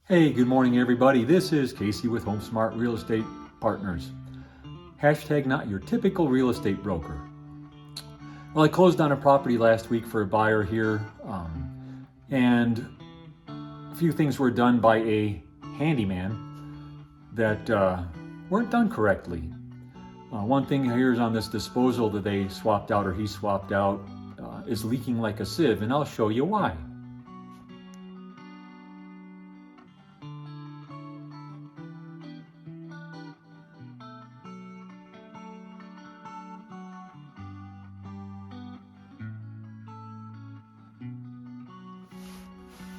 Hey, good morning everybody. This is Casey with Home Smart Real Estate Partners. Hashtag not your typical real estate broker. Well, I closed on a property last week for a buyer here, and a few things were done by a handyman that weren't done correctly. One thing here is on this disposal that they swapped out, or he swapped out, is leaking like a sieve, and I'll show you why.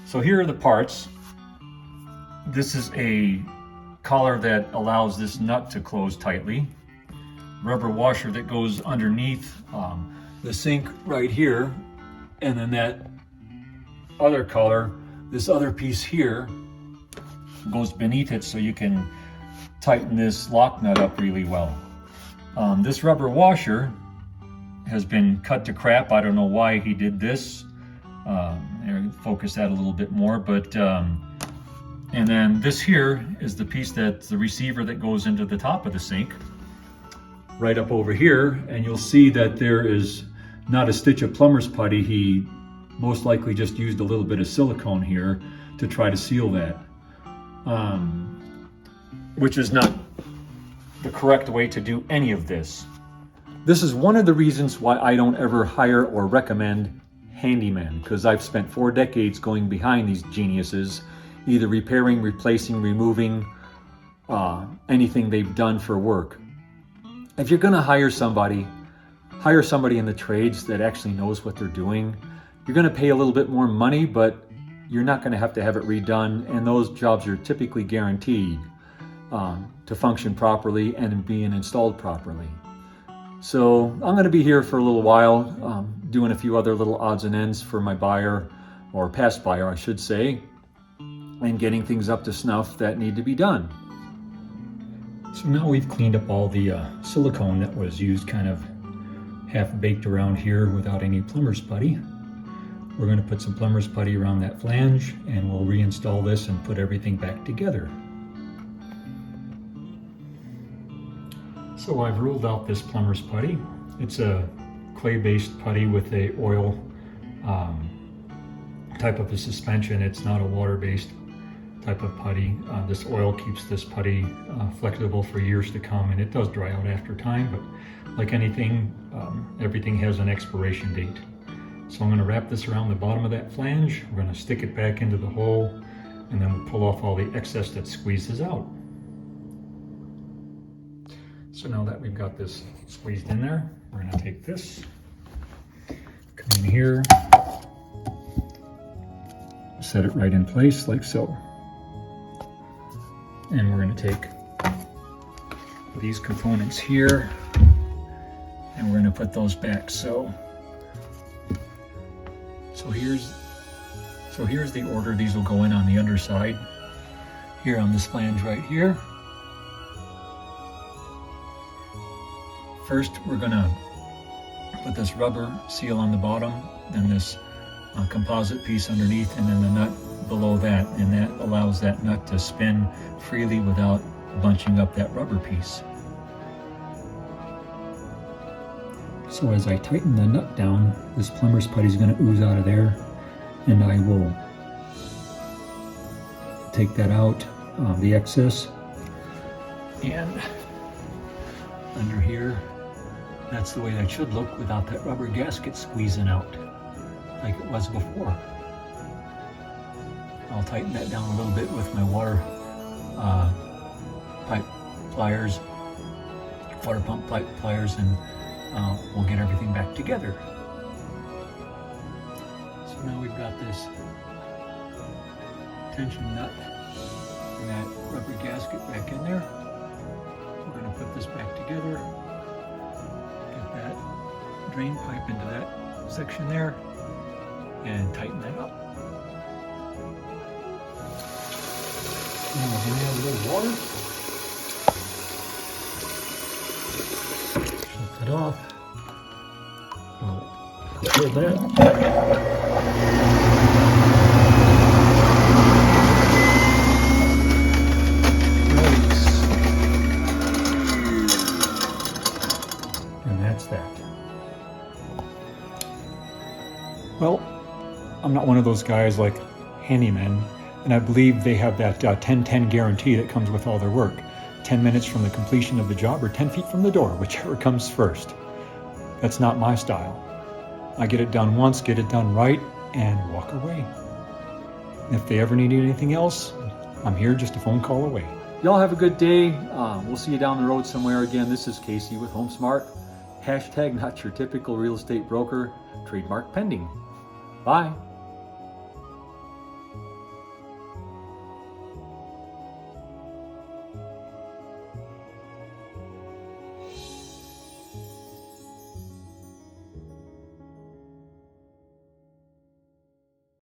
So here are the parts. This is a collar that allows this nut to close tightly. Rubber washer that goes underneath the sink right here. And then that other collar, this other piece here, goes beneath it so you can tighten this lock nut up really well. This rubber washer has been cut to crap. I don't know why he did this. Focus that a little bit more, but and then this here is the piece that's the receiver that goes into the top of the sink right up over here, and you'll see that there is not a stitch of plumber's putty. He most likely just used a little bit of silicone here to try to seal that, which is not the correct way to do any of this. This is one of the reasons why I don't ever hire or recommend handyman, because I've spent 4 decades going behind these geniuses, either repairing, replacing, removing anything they've done for work. If you're going to hire somebody in the trades that actually knows what they're doing. You're going to pay a little bit more money, but you're not going to have it redone, and those jobs are typically guaranteed to function properly and being installed properly. So I'm going to be here for a little while, doing a few other little odds and ends for my buyer, or past buyer I should say, and getting things up to snuff that need to be done. So now we've cleaned up all the silicone that was used kind of half-baked around here without any plumber's putty. We're going to put some plumber's putty around that flange, and we'll reinstall this and put everything back together. So I've ruled out this plumber's putty. It's a clay-based putty with a oil type of a suspension. It's not a water-based type of putty. This oil keeps this putty flexible for years to come, and it does dry out after time, but like anything, everything has an expiration date. So I'm going to wrap this around the bottom of that flange. We're going to stick it back into the hole, and then we'll pull off all the excess that squeezes out. So now that we've got this squeezed in there, we're going to take this, come in here, set it right in place like so. And we're going to take these components here, and we're going to put those back. So here's the order. These will go in on the underside here on this flange right here. First, we're going to put this rubber seal on the bottom, then this composite piece underneath, and then the nut below that, and that allows that nut to spin freely without bunching up that rubber piece. So as I tighten the nut down, this plumber's putty is going to ooze out of there, and I will take that out, the excess, and under here, that's the way that should look without that rubber gasket squeezing out like it was before. I'll tighten that down a little bit with my water pipe pliers, water pump pipe pliers, and we'll get everything back together. So now we've got this tension nut and that rubber gasket back in there. We're going to put this back together, get that drain pipe into that section there, and tighten that up. And we're going to add a little water. Shut that off. Hold that. not one of those guys like handymen, and I believe they have that 10-10 guarantee that comes with all their work. 10 minutes from the completion of the job or 10 feet from the door, whichever comes first. That's not my style. I get it done once, get it done right, and walk away. If they ever need anything else, I'm here just a phone call away. Y'all have a good day. We'll see you down the road somewhere again. This is Casey with HomeSmart. Hashtag not your typical real estate broker. Trademark pending. Bye.